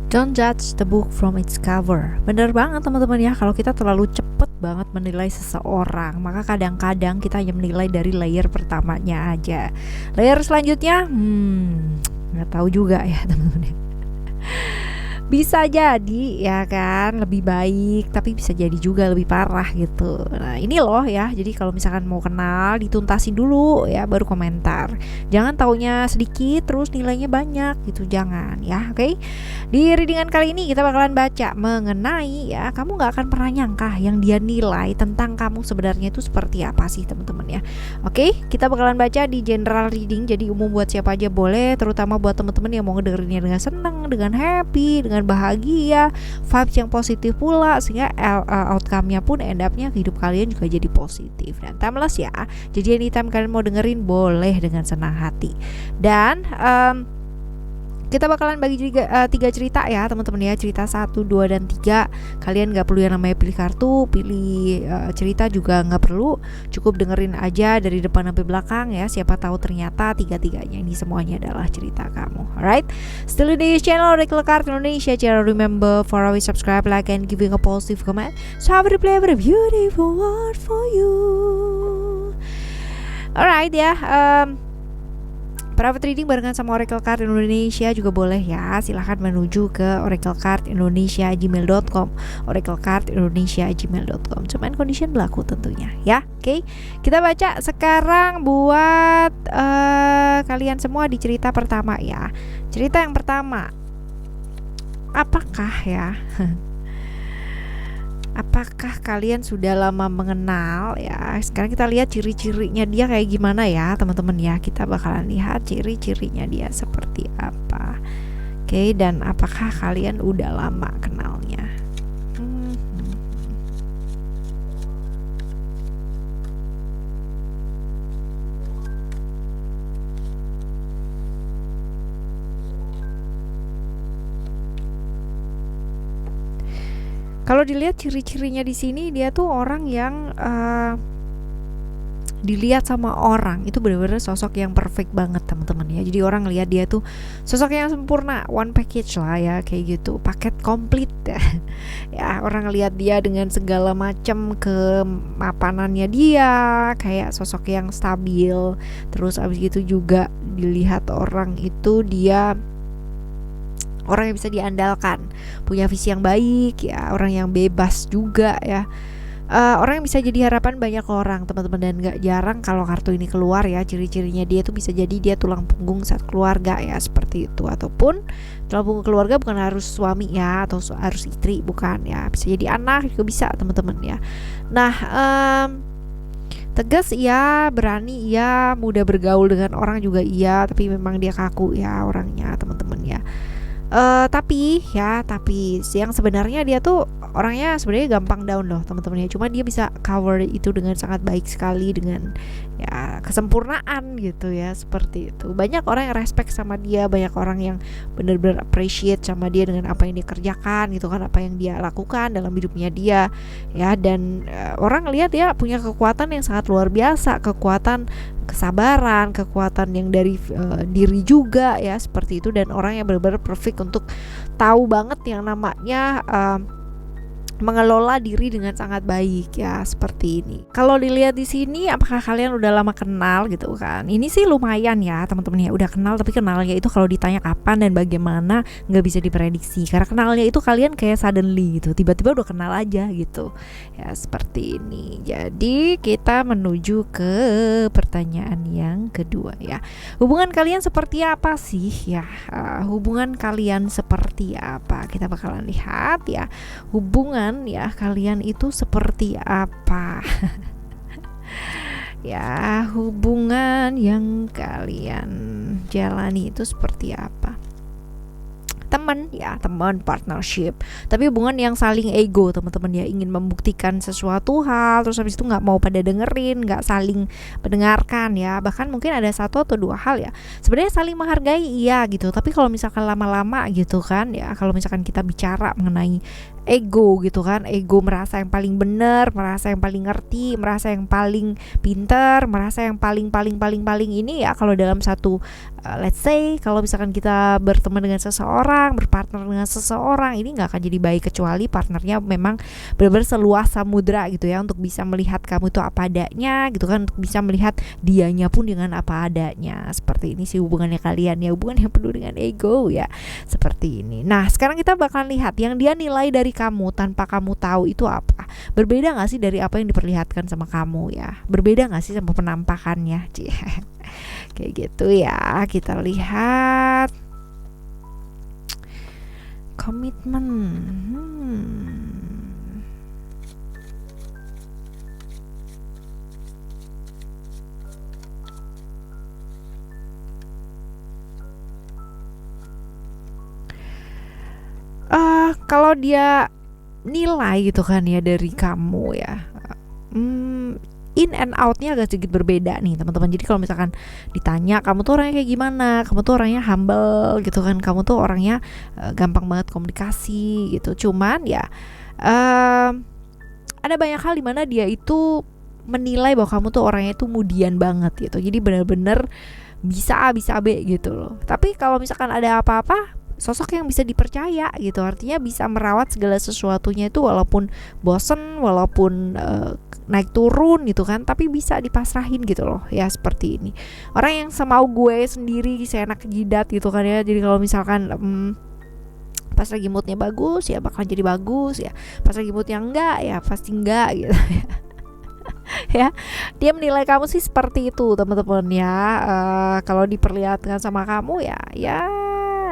Don't judge the book from its cover. Bener banget teman-teman ya, kalau kita terlalu cepet banget menilai seseorang, maka kadang-kadang kita hanya menilai dari layer pertamanya aja. Layer selanjutnya, nggak tahu juga ya teman-teman. Bisa jadi ya kan lebih baik, tapi bisa jadi juga lebih parah gitu. Nah ini loh ya, jadi kalau misalkan mau kenal dituntasin dulu ya baru komentar. Jangan taunya sedikit terus nilainya banyak gitu, jangan ya. Oke. Di readingan kali ini kita bakalan baca mengenai ya, kamu gak akan pernah nyangka yang dia nilai tentang kamu sebenarnya itu seperti apa sih teman-teman ya. Oke, kita bakalan baca di general reading, jadi umum buat siapa aja boleh, terutama buat teman-teman yang mau ngedengerinnya dengan seneng, dengan happy, dengan bahagia, vibes yang positif pula, sehingga outcome-nya pun end up-nya hidup kalian juga jadi positif dan timeless ya. Jadi anytime kalian mau dengerin boleh dengan senang hati. Dan kita bakalan bagi tiga cerita ya teman-teman ya, cerita 1, 2, dan 3. Kalian gak perlu yang namanya pilih kartu, pilih cerita juga gak perlu, cukup dengerin aja dari depan sampai belakang ya. Siapa tahu ternyata tiga-tiganya ini semuanya adalah cerita kamu. Alright, still in this channel Oracle Card Indonesia channel. Remember for always subscribe, like, and giving a positive comment. So have a replay of a beautiful word for you. Alright ya, private reading barengan sama Oracle Card Indonesia juga boleh ya. Silahkan menuju ke oraclecardindonesia@gmail.com, oraclecardindonesia@gmail.com. Cuman condition berlaku tentunya ya. Oke, kita baca sekarang buat kalian semua di cerita pertama ya. Cerita yang pertama, apakah ya apakah kalian sudah lama mengenal ya? Sekarang kita lihat ciri-cirinya dia kayak gimana ya teman-teman ya. Kita bakalan lihat ciri-cirinya dia seperti apa. Oke, dan apakah kalian udah lama kenalnya? Kalau dilihat ciri-cirinya di sini, dia tuh orang yang dilihat sama orang itu benar-benar sosok yang perfect banget teman-teman ya. Jadi orang lihat dia tuh sosok yang sempurna, one package lah ya, kayak gitu, paket komplit ya. Orang lihat dia dengan segala macam kemapanannya dia, kayak sosok yang stabil. Terus abis itu juga dilihat orang itu dia orang yang bisa diandalkan, punya visi yang baik ya, orang yang bebas juga ya, orang yang bisa jadi harapan banyak orang teman-teman. Dan gak jarang kalau kartu ini keluar ya, ciri-cirinya dia tuh bisa jadi dia tulang punggung saat keluarga ya, seperti itu. Ataupun tulang punggung keluarga bukan harus suami ya, atau harus istri, bukan ya, bisa jadi anak juga bisa teman-teman ya. Nah tegas iya, berani iya, mudah bergaul dengan orang juga iya, tapi memang dia kaku ya orangnya teman-teman ya. Tapi yang sebenarnya dia tuh orangnya sebenarnya gampang down loh teman-teman ya. Cuma dia bisa cover itu dengan sangat baik sekali, dengan ya kesempurnaan gitu ya, seperti itu. Banyak orang yang respect sama dia, banyak orang yang benar-benar appreciate sama dia dengan apa yang dia kerjakan gitu kan, apa yang dia lakukan dalam hidupnya dia ya. Dan orang lihat dia punya kekuatan yang sangat luar biasa, kekuatan kesabaran, kekuatan yang dari diri juga ya, seperti itu. Dan orang yang benar-benar perfect untuk tahu banget yang namanya mengelola diri dengan sangat baik ya, seperti ini. Kalau dilihat di sini, apakah kalian udah lama kenal gitu kan? Ini sih lumayan ya teman-teman ya, udah kenal, tapi kenalnya itu kalau ditanya kapan dan bagaimana nggak bisa diprediksi, karena kenalnya itu kalian kayak suddenly gitu, tiba-tiba udah kenal aja gitu ya, seperti ini. Jadi kita menuju ke pertanyaan yang kedua ya. Hubungan kalian seperti apa sih ya? Hubungan kalian seperti apa? Kita bakalan lihat ya, hubungan ya kalian itu seperti apa. Ya, hubungan yang kalian jalani itu seperti apa? Teman ya, teman, partnership, tapi hubungan yang saling ego teman-teman ya, ingin membuktikan sesuatu hal, terus habis itu nggak mau pada dengerin, nggak saling mendengarkan ya. Bahkan mungkin ada satu atau dua hal ya, sebenarnya saling menghargai iya gitu, tapi kalau misalkan lama-lama gitu kan ya, kalau misalkan kita bicara mengenai ego gitu kan, ego merasa yang paling benar, merasa yang paling ngerti, merasa yang paling pinter, merasa yang paling ini ya. Kalau dalam satu let's say kalau misalkan kita berteman dengan seseorang, berpartner dengan seseorang, ini nggak akan jadi baik kecuali partnernya memang benar-benar seluas samudra gitu ya, untuk bisa melihat kamu itu apa adanya gitu kan, untuk bisa melihat dianya pun dengan apa adanya. Seperti ini sih hubungannya kalian ya, hubungan yang penuh dengan ego ya, seperti ini. Nah sekarang kita bakal lihat yang dia nilai dari kamu tanpa kamu tahu itu apa. Berbeda gak sih dari apa yang diperlihatkan sama kamu ya, berbeda gak sih sama penampakannya. Kayak gitu ya. Kita lihat komitmen. Kalau dia nilai gitu kan ya dari kamu ya, in and outnya agak sedikit berbeda nih teman-teman. Jadi kalau misalkan ditanya kamu tuh orangnya kayak gimana, kamu tuh orangnya humble gitu kan, kamu tuh orangnya gampang banget komunikasi gitu. Cuman ya ada banyak hal dimana dia itu menilai bahwa kamu tuh orangnya tuh mudian banget gitu. Jadi benar-benar bisa A bisa B gitu loh. Tapi kalau misalkan ada apa-apa, sosok yang bisa dipercaya gitu, artinya bisa merawat segala sesuatunya itu walaupun bosen, walaupun naik turun gitu kan, tapi bisa dipasrahin gitu loh ya, seperti ini. Orang yang semau gue sendiri, seenak jidat gitu kan ya. Jadi kalau misalkan pas lagi moodnya bagus ya bakal jadi bagus ya, pas lagi moodnya enggak ya pasti enggak gitu ya. Ya, dia menilai kamu sih seperti itu teman-teman ya. Kalau diperlihatkan sama kamu ya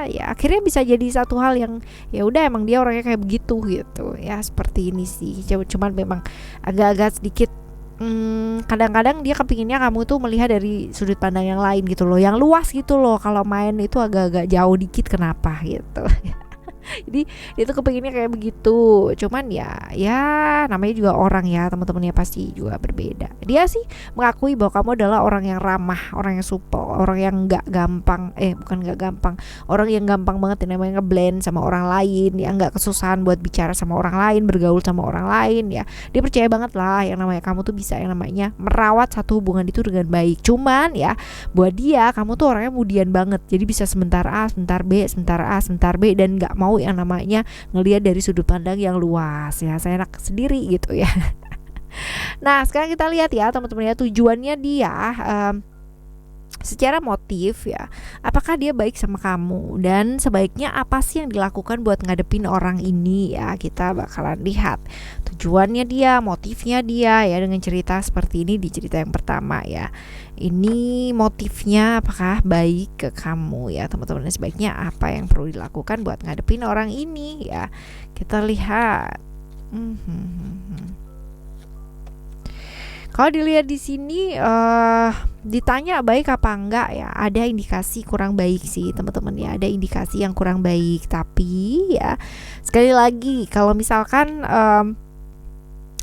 akhirnya bisa jadi satu hal yang ya udah emang dia orangnya kayak begitu gitu ya, seperti ini sih. Cuman memang agak-agak sedikit kadang-kadang dia kepinginnya kamu tuh melihat dari sudut pandang yang lain gitu loh, yang luas gitu loh. Kalau main itu agak-agak jauh dikit, kenapa gitu. Jadi dia tuh kepinginnya kayak begitu. Cuman ya namanya juga orang ya teman-temannya, pasti juga berbeda. Dia sih mengakui bahwa kamu adalah orang yang ramah, orang yang supel, orang yang nggak gampang, bukan nggak gampang, orang yang gampang banget yang namanya ngeblend sama orang lain ya, nggak kesusahan buat bicara sama orang lain, bergaul sama orang lain ya. Dia percaya banget lah yang namanya kamu tuh bisa yang namanya merawat satu hubungan itu dengan baik. Cuman ya buat dia kamu tuh orangnya mudian banget, jadi bisa sebentar A, sebentar B, sebentar A, sebentar B, dan nggak mau yang namanya ngelihat dari sudut pandang yang luas ya, saya enak sendiri gitu ya. Nah sekarang kita lihat ya teman-teman ya, tujuannya dia secara motif ya, apakah dia baik sama kamu, dan sebaiknya apa sih yang dilakukan buat ngadepin orang ini ya. Kita bakalan lihat tujuannya dia, motifnya dia ya, dengan cerita seperti ini di cerita yang pertama ya. Ini motifnya apakah baik ke kamu ya teman-teman, sebaiknya apa yang perlu dilakukan buat ngadepin orang ini ya. Kita lihat. Kalau dilihat di sini ditanya baik apa enggak ya, ada indikasi kurang baik sih teman-teman ya, ada indikasi yang kurang baik. Tapi ya sekali lagi kalau misalkan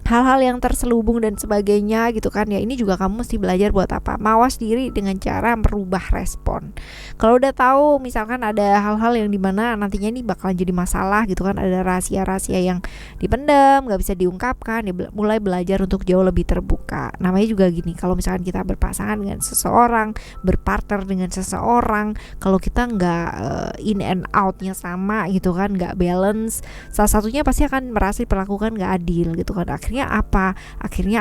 hal-hal yang terselubung dan sebagainya gitu kan ya, ini juga kamu mesti belajar buat apa, mawas diri dengan cara merubah respon. Kalau udah tahu misalkan ada hal-hal yang dimana nantinya ini bakalan jadi masalah gitu kan, ada rahasia-rahasia yang dipendam, gak bisa diungkapkan ya, mulai belajar untuk jauh lebih terbuka. Namanya juga gini, kalau misalkan kita berpasangan dengan seseorang, berpartner dengan seseorang, kalau kita nggak in and outnya sama gitu kan, nggak balance, salah satunya pasti akan merasa diperlakukan nggak adil gitu kan. Akhirnya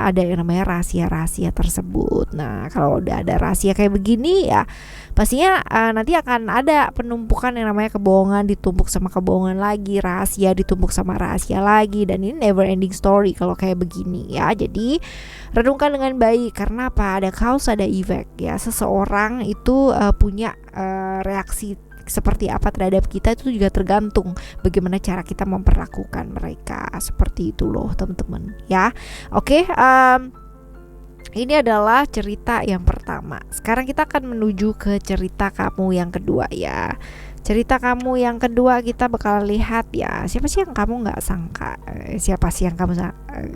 ada yang namanya rahasia-rahasia tersebut. Nah kalau udah ada rahasia kayak begini ya pastinya nanti akan ada penumpukan yang namanya kebohongan ditumpuk sama kebohongan lagi, rahasia ditumpuk sama rahasia lagi, dan ini never ending story kalau kayak begini ya. Jadi renungkan dengan baik, karena apa, ada cause ada effect ya. Seseorang itu punya reaksi seperti apa terhadap kita itu juga tergantung bagaimana cara kita memperlakukan mereka. Seperti itu loh teman-teman ya. Oke, ini adalah cerita yang pertama. Sekarang kita akan menuju ke cerita kamu yang kedua ya. Cerita kamu yang kedua kita bakal lihat ya, siapa sih yang kamu nggak sangka. Siapa sih yang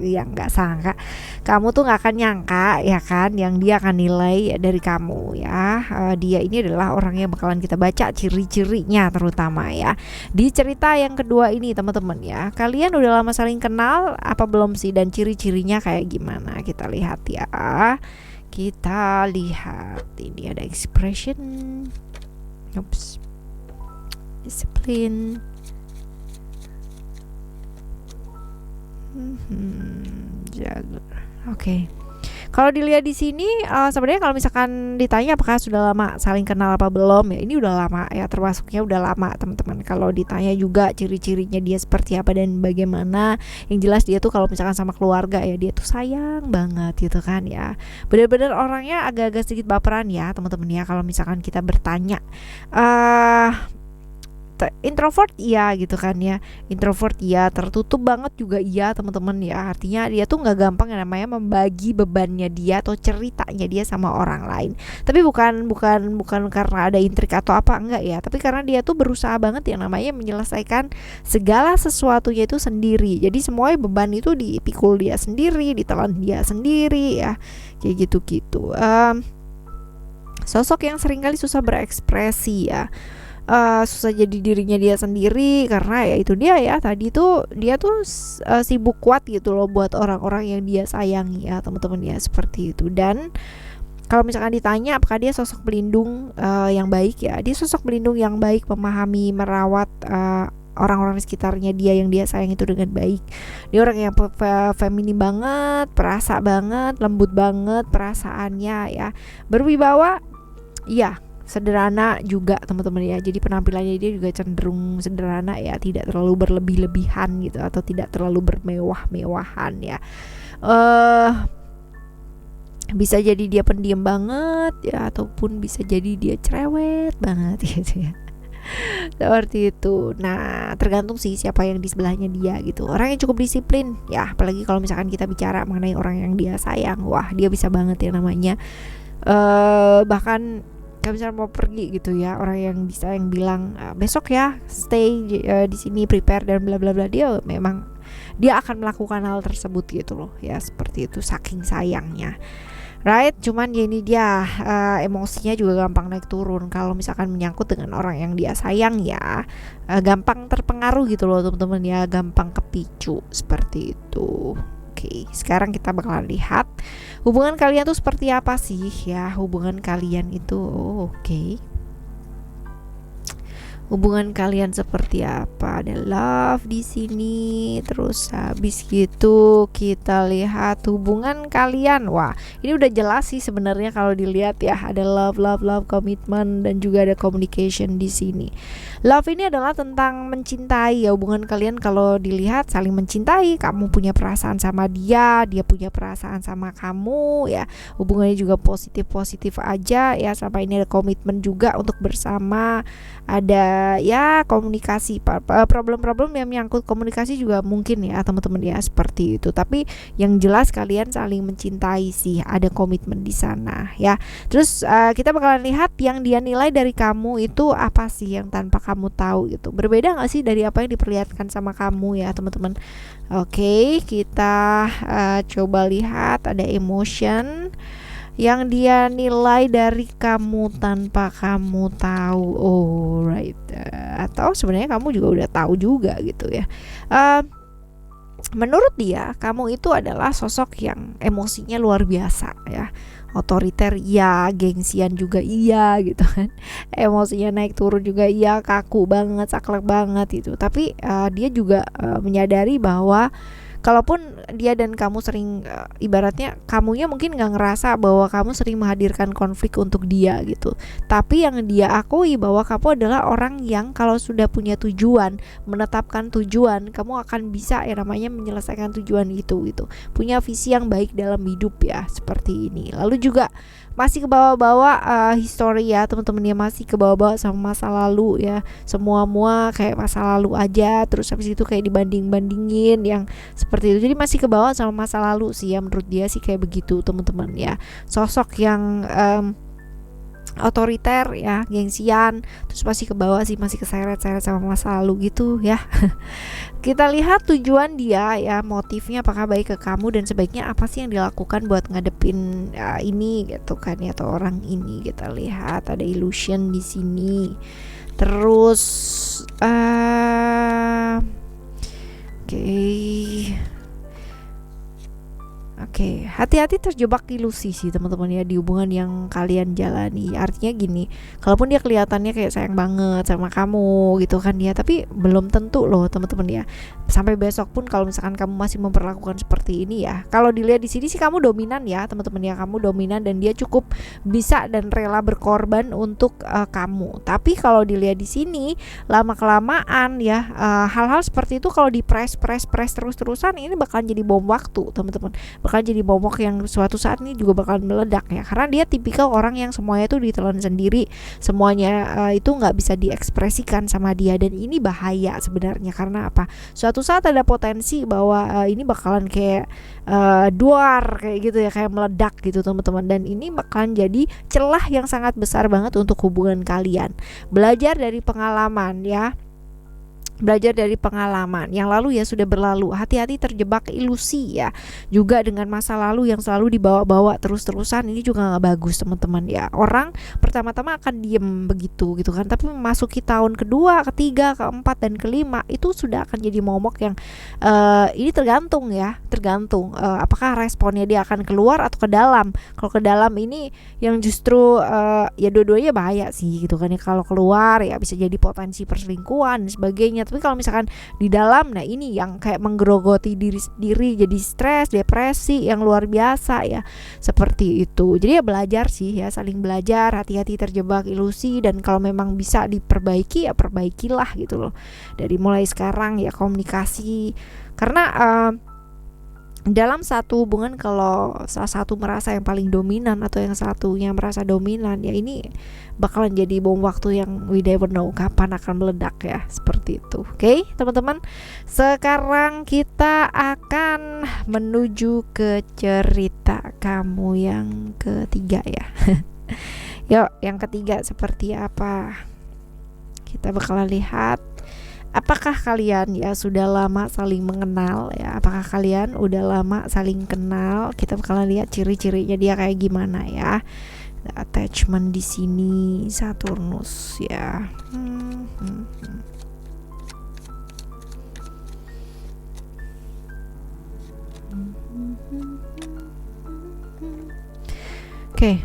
yang nggak sangka, kamu tuh nggak akan nyangka ya kan, yang dia akan nilai dari kamu ya. Dia ini adalah orang yang bakalan kita baca ciri-cirinya terutama ya di cerita yang kedua ini teman-teman ya. Kalian udah lama saling kenal apa belum sih, dan ciri-cirinya kayak gimana, kita lihat ya. Kita lihat ini ada expression, oops, disiplin, jaga. Oke. Kalau dilihat di sini sebenarnya kalau misalkan ditanya apakah sudah lama saling kenal apa belum ya, ini udah lama ya, termasuknya udah lama teman-teman. Kalau ditanya juga ciri-cirinya dia seperti apa dan bagaimana, yang jelas dia tuh kalau misalkan sama keluarga ya dia tuh sayang banget gitu kan ya. Bener-bener orangnya agak-agak sedikit baperan ya teman-teman ya. Kalau misalkan kita bertanya introvert iya gitu kan ya, introvert iya, tertutup banget juga iya teman-teman ya. Artinya dia tuh nggak gampang yang namanya membagi bebannya dia atau ceritanya dia sama orang lain. Tapi bukan karena ada intrik atau apa, enggak ya, tapi karena dia tuh berusaha banget yang namanya menyelesaikan segala sesuatunya itu sendiri. Jadi semua beban itu dipikul dia sendiri, ditelan dia sendiri ya, kayak gitu-gitu. Sosok yang seringkali susah berekspresi ya, susah jadi dirinya dia sendiri karena ya itu dia ya, tadi tuh dia tuh sibuk kuat gitu loh buat orang-orang yang dia sayangi ya teman-teman ya, seperti itu. Dan kalau misalkan ditanya apakah dia sosok pelindung yang baik ya, dia sosok pelindung yang baik, memahami, merawat orang-orang di sekitarnya dia yang dia sayang itu dengan baik. Dia orang yang feminim banget, perasa banget, lembut banget perasaannya ya, berwibawa, iya, sederhana juga teman-teman ya. Jadi penampilannya dia juga cenderung sederhana ya, tidak terlalu berlebih-lebihan gitu atau tidak terlalu bermewah-mewahan ya. Bisa jadi dia pendiam banget ya, ataupun bisa jadi dia cerewet banget gitu ya. Seperti itu. Nah, tergantung sih siapa yang di sebelahnya dia gitu. Orang yang cukup disiplin ya, apalagi kalau misalkan kita bicara mengenai orang yang dia sayang, wah dia bisa banget ya namanya bahkan kalau misalnya mau pergi gitu ya, orang yang bisa yang bilang besok ya stay di sini, prepare dan bla bla bla, dia memang dia akan melakukan hal tersebut gitu loh ya, seperti itu saking sayangnya. Right, cuman ya ini dia emosinya juga gampang naik turun kalau misalkan menyangkut dengan orang yang dia sayang ya, gampang terpengaruh gitu loh teman-teman ya, gampang kepicu seperti itu. Oke, sekarang kita bakalan lihat hubungan kalian tuh seperti apa sih ya, hubungan kalian itu. Oke. Hubungan kalian seperti apa? Ada love di sini. Terus habis gitu kita lihat hubungan kalian. Wah, ini udah jelas sih sebenarnya kalau dilihat ya. Ada love, komitmen, dan juga ada communication di sini. Love ini adalah tentang mencintai ya, hubungan kalian kalau dilihat saling mencintai. Kamu punya perasaan sama dia, dia punya perasaan sama kamu ya. Hubungannya juga positif aja ya. Sampai ini ada komitmen juga untuk bersama. Ada ya komunikasi, problem-problem yang menyangkut komunikasi juga mungkin ya teman-teman ya, seperti itu. Tapi yang jelas kalian saling mencintai sih, ada komitmen di sana ya. Terus kita bakalan lihat yang dia nilai dari kamu itu apa sih yang tanpa kamu tahu gitu. Berbeda nggak sih dari apa yang diperlihatkan sama kamu ya teman-teman. Oke, kita coba lihat ada emotion yang dia nilai dari kamu tanpa kamu tahu. Alright, atau sebenarnya kamu juga udah tahu juga gitu ya. Menurut dia kamu itu adalah sosok yang emosinya luar biasa ya, otoriter iya, gengsian juga iya gitu kan, emosinya naik turun juga iya, kaku banget, saklek banget itu. Tapi dia juga menyadari bahwa kalaupun dia dan kamu sering ibaratnya kamunya mungkin gak ngerasa bahwa kamu sering menghadirkan konflik untuk dia gitu, tapi yang dia akui bahwa kamu adalah orang yang kalau sudah punya tujuan, menetapkan tujuan, kamu akan bisa ya namanya menyelesaikan tujuan itu gitu, punya visi yang baik dalam hidup ya, seperti ini. Lalu juga masih kebawa-bawa histori ya teman-teman ya, masih kebawa-bawa sama masa lalu ya, semua kayak masa lalu aja, terus habis itu kayak dibanding-bandingin yang seperti itu. Jadi masih kebawa sama masa lalu sih ya, menurut dia sih kayak begitu teman-teman ya. Sosok yang otoriter ya, gengsian, terus masih ke bawah sih, masih keseret-seret sama masa lalu gitu ya. Kita lihat tujuan dia ya, motifnya apakah baik ke kamu dan sebaiknya apa sih yang dilakukan buat ngadepin ini gitu kan ya, atau orang ini. Kita lihat ada illusion di sini. Terus Oke, hati-hati terjebak ilusi sih teman-teman ya di hubungan yang kalian jalani. Artinya gini, kalaupun dia kelihatannya kayak sayang banget sama kamu gitu kan ya, tapi belum tentu loh teman-teman ya. Sampai besok pun kalau misalkan kamu masih memperlakukan seperti ini ya. Kalau dilihat di sini sih kamu dominan ya teman-teman ya, kamu dominan dan dia cukup bisa dan rela berkorban untuk kamu. Tapi kalau dilihat di sini lama kelamaan ya, hal-hal seperti itu kalau di press terus-terusan ini bakalan jadi bom waktu teman-teman. Bakal jadi momok yang suatu saat ini juga bakal meledak ya, karena dia tipikal orang yang semuanya itu ditelan sendiri, semuanya itu nggak bisa diekspresikan sama dia, dan ini bahaya sebenarnya. Karena apa? Suatu saat ada potensi bahwa ini bakalan kayak duar kayak gitu ya, kayak meledak gitu teman-teman, dan ini bakalan jadi celah yang sangat besar banget untuk hubungan kalian. Belajar dari pengalaman ya, belajar dari pengalaman yang lalu ya, sudah berlalu. Hati-hati terjebak ilusi ya, juga dengan masa lalu yang selalu dibawa-bawa terus-terusan. Ini juga nggak bagus teman-teman ya. Orang pertama-tama akan diem begitu gitu kan, tapi memasuki tahun kedua, ketiga, keempat, dan kelima itu sudah akan jadi momok yang ini tergantung ya, tergantung apakah responnya dia akan keluar atau ke dalam. Kalau ke dalam ini yang justru ya dua-duanya bahaya sih gitu kan ya. Kalau keluar ya bisa jadi potensi perselingkuhan dan sebagainya. Tapi kalau misalkan di dalam, nah ini yang kayak menggerogoti diri sendiri, jadi stres, depresi yang luar biasa ya, seperti itu. Jadi ya belajar sih ya, saling belajar, hati-hati terjebak ilusi, dan kalau memang bisa diperbaiki ya perbaikilah gitu loh. Dari mulai sekarang ya komunikasi, karena dalam satu hubungan kalau salah satu merasa yang paling dominan atau yang satunya merasa dominan ya, ini bakalan jadi bom waktu yang we never know kapan akan meledak ya, seperti itu. Oke, teman-teman, sekarang kita akan menuju ke cerita kamu yang ketiga ya. Yuk, yang ketiga seperti apa? Kita bakalan lihat apakah kalian ya sudah lama saling mengenal ya, apakah kalian udah lama saling kenal. Kita bakalan lihat ciri-cirinya dia kayak gimana ya. Attachment di sini Saturnus ya. Oke.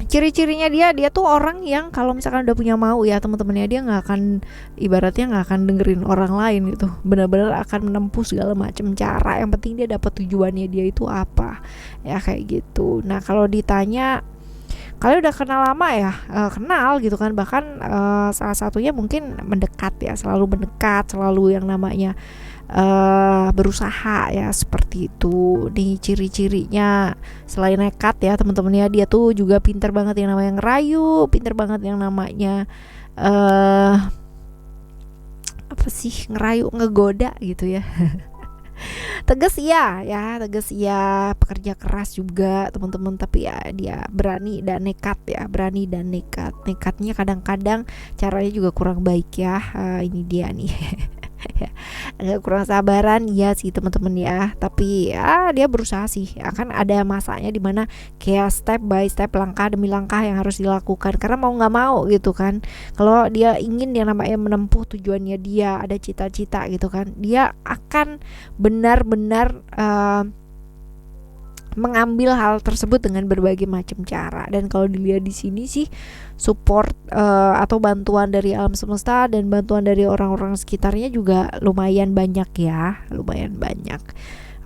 Ciri-cirinya dia tuh orang yang kalau misalkan udah punya mau ya teman-temannya, dia nggak akan, ibaratnya nggak akan dengerin orang lain gitu, benar-benar akan menempuh segala macam cara, yang penting dia dapat tujuannya dia itu apa ya, kayak gitu. Nah kalau ditanya kalian udah kenal lama ya, kenal gitu kan, bahkan salah satunya mungkin mendekat ya, selalu mendekat, selalu yang namanya berusaha ya, seperti itu. Nih ciri-cirinya selain nekat ya teman-teman ya, dia tuh juga pinter banget yang namanya ngerayu, pinter banget yang namanya apa sih, ngerayu, ngegoda gitu ya. Tegas iya ya, tegas iya, pekerja keras juga teman-teman, tapi ya dia berani dan nekat ya, berani dan nekat. Nekatnya kadang-kadang caranya juga kurang baik ya. Ini dia nih. Agak kurang sabaran ya sih teman-teman ya, tapi ya dia berusaha sih. Akan ada masanya dimana kayak step by step, langkah demi langkah yang harus dilakukan, karena mau nggak mau gitu kan. Kalau dia ingin yang namanya menempuh tujuannya, dia ada cita-cita gitu kan, dia akan benar-benar mengambil hal tersebut dengan berbagai macam cara. Dan kalau dilihat di sini sih support atau bantuan dari alam semesta dan bantuan dari orang-orang sekitarnya juga lumayan banyak ya, lumayan banyak.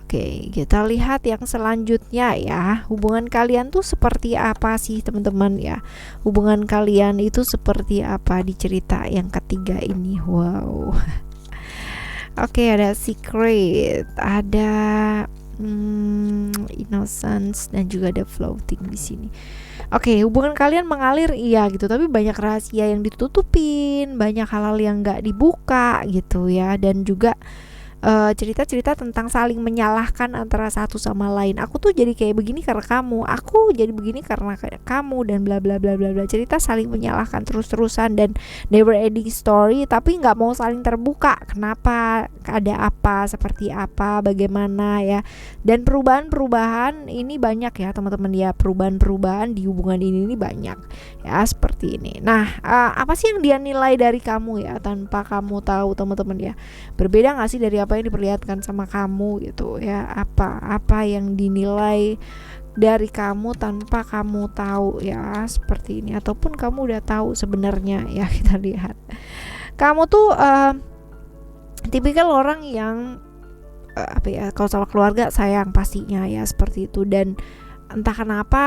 Oke, kita lihat yang selanjutnya ya. Hubungan kalian tuh seperti apa sih teman-teman ya? Hubungan kalian itu seperti apa di cerita yang ketiga ini? Wow. Oke, ada secret, ada innocence, dan juga ada floating di sini. Oke, hubungan kalian mengalir iya gitu, tapi banyak rahasia yang ditutupin, banyak hal-hal yang nggak dibuka gitu ya, dan juga cerita-cerita tentang saling menyalahkan antara satu sama lain. Aku tuh jadi kayak begini karena kamu, aku jadi begini karena kamu, dan bla bla bla bla bla. Cerita saling menyalahkan terus-terusan dan never ending story, tapi nggak mau saling terbuka. Kenapa? Ada apa? Seperti apa? Bagaimana ya? Dan perubahan-perubahan ini banyak ya teman-teman ya. Perubahan-perubahan di hubungan ini banyak ya, seperti ini. Nah, apa sih yang dia nilai dari kamu ya tanpa kamu tahu teman-teman ya? Berbeda nggak sih dari apa yang diperlihatkan sama kamu gitu ya? Apa yang dinilai dari kamu tanpa kamu tahu ya, seperti ini. Ataupun kamu udah tahu sebenarnya ya. Kita lihat kamu tuh tipikal orang yang apa ya, kalau sama keluarga sayang pastinya ya, seperti itu. Dan entah kenapa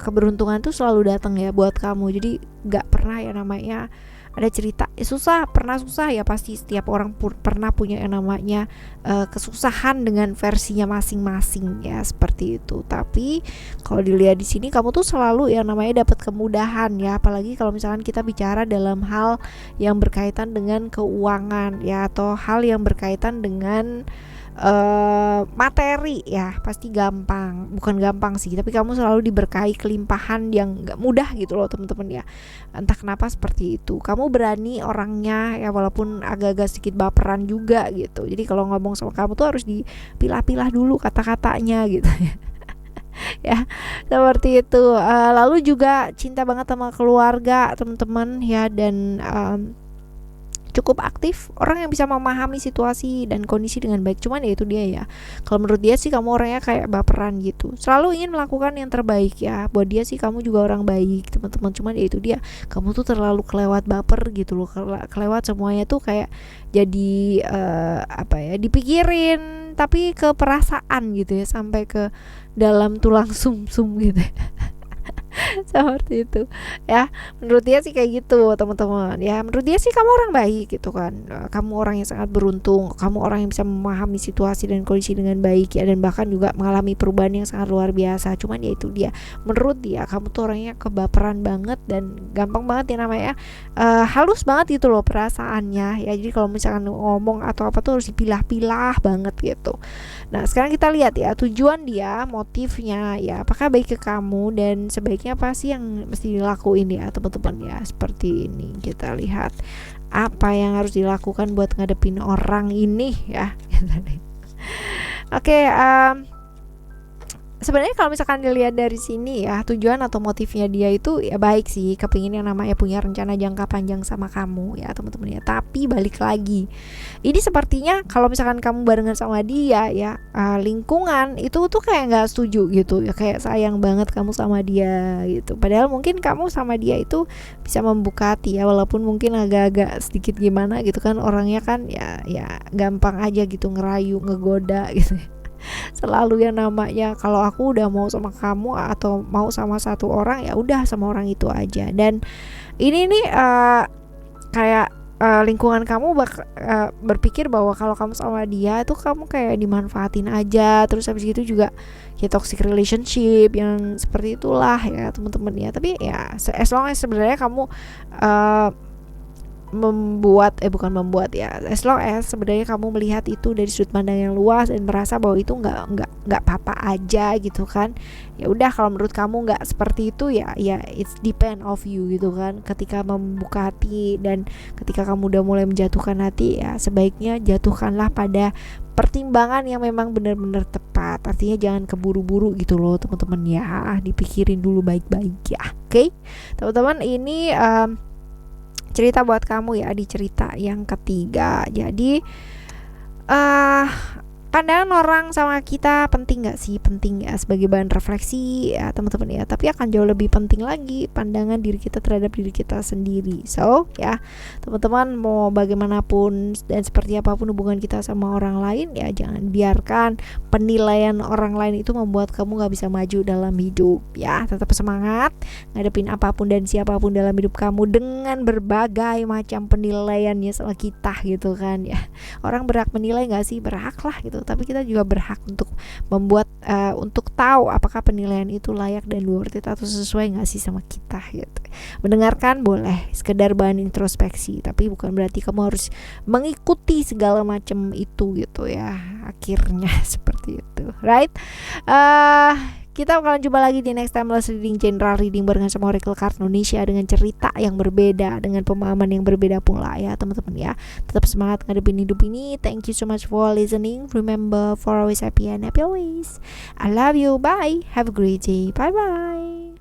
keberuntungan tuh selalu datang ya buat kamu. Jadi nggak pernah ya namanya ada cerita pernah susah ya, pasti setiap orang pernah punya yang namanya kesusahan dengan versinya masing-masing ya, seperti itu. Tapi kalau dilihat di sini kamu tuh selalu yang namanya dapat kemudahan ya, apalagi kalau misalkan kita bicara dalam hal yang berkaitan dengan keuangan ya, atau hal yang berkaitan dengan materi ya, pasti bukan gampang sih, tapi kamu selalu diberkahi kelimpahan yang gak mudah gitu loh teman-teman ya. Entah kenapa seperti itu, kamu berani orangnya ya, walaupun agak-agak sedikit baperan juga gitu. Jadi kalau ngomong sama kamu tuh harus dipilah-pilah dulu kata-katanya gitu ya. Ya, seperti itu. Lalu juga cinta banget sama keluarga teman-teman ya, dan cukup aktif, orang yang bisa memahami situasi dan kondisi dengan baik. Cuman ya itu dia ya, kalau menurut dia sih kamu orangnya kayak baperan gitu, selalu ingin melakukan yang terbaik ya. Buat dia sih kamu juga orang baik teman-teman. Cuman ya itu dia, kamu tuh terlalu kelewat baper gitu loh, kelewat semuanya tuh kayak jadi apa ya, dipikirin tapi ke perasaan gitu ya, sampai ke dalam tulang sumsum gitu ya. Seperti itu ya, menurut dia sih kayak gitu teman-teman ya. Menurut dia sih kamu orang baik gitu kan, kamu orang yang sangat beruntung, kamu orang yang bisa memahami situasi dan kondisi dengan baik ya, dan bahkan juga mengalami perubahan yang sangat luar biasa. Cuman ya itu dia, menurut dia kamu tuh orangnya kebaperan banget dan gampang banget ya namanya halus banget gitu loh perasaannya ya. Jadi kalau misalkan ngomong atau apa tuh harus dipilah-pilah banget gitu. Nah sekarang kita lihat ya tujuan dia, motifnya ya, apakah baik ke kamu, dan sebaiknya apa sih yang mesti dilakuin ya teman-teman ya. Seperti ini kita lihat apa yang harus dilakukan buat ngadepin orang ini ya. Oke, sebenarnya kalau misalkan dilihat dari sini ya, tujuan atau motifnya dia itu ya baik sih, kepingin yang namanya punya rencana jangka panjang sama kamu ya teman-teman ya. Tapi balik lagi, ini sepertinya kalau misalkan kamu barengan sama dia ya, lingkungan itu tuh kayak nggak setuju gitu ya, kayak sayang banget kamu sama dia gitu. Padahal mungkin kamu sama dia itu bisa membuka hati ya, walaupun mungkin agak-agak sedikit gimana gitu kan, orangnya kan ya gampang aja gitu ngerayu, ngegoda gitu ya. Selalu yang namanya kalau aku udah mau sama kamu atau mau sama satu orang ya udah sama orang itu aja. Dan ini nih kayak lingkungan kamu berpikir bahwa kalau kamu sama dia tuh kamu kayak dimanfaatin aja, terus habis gitu juga ya toxic relationship yang seperti itulah ya teman-teman ya. Tapi ya as long as sebenarnya kamu bukan membuat ya, as long as sebenarnya kamu melihat itu dari sudut pandang yang luas dan merasa bahwa itu nggak apa-apa aja gitu kan. Ya udah, kalau menurut kamu nggak seperti itu ya it's depend of you gitu kan. Ketika membuka hati dan ketika kamu udah mulai menjatuhkan hati ya, sebaiknya jatuhkanlah pada pertimbangan yang memang benar-benar tepat. Artinya jangan keburu-buru gitu loh teman-teman ya, dipikirin dulu baik-baik ya. Oke teman-teman, ini cerita buat kamu ya di cerita yang ketiga. Jadi pandangan orang sama kita penting gak sih? Penting ya, sebagai bahan refleksi ya teman-teman ya. Tapi akan jauh lebih penting lagi pandangan diri kita terhadap diri kita sendiri. So ya teman-teman, mau bagaimanapun dan seperti apapun hubungan kita sama orang lain ya, jangan biarkan penilaian orang lain itu membuat kamu gak bisa maju dalam hidup ya. Tetap semangat ngadepin apapun dan siapapun dalam hidup kamu dengan berbagai macam penilaiannya sama kita gitu kan ya. Orang berhak menilai gak sih? Berhak lah gitu gitu. Tapi kita juga berhak untuk membuat untuk tahu apakah penilaian itu layak dan worth it atau sesuai nggak sih sama kita gitu. Mendengarkan boleh, sekedar bahan introspeksi, tapi bukan berarti kamu harus mengikuti segala macam itu gitu ya. Akhirnya seperti itu, right? Kita bakalan jumpa lagi di next timeless reading, general reading barengan sama Oracle Card Indonesia dengan cerita yang berbeda, dengan pemahaman yang berbeda pula ya teman-teman ya. Tetap semangat ngadepin hidup ini. Thank you so much for listening. Remember, for always happy and happy always. I love you. Bye. Have a great day. Bye bye.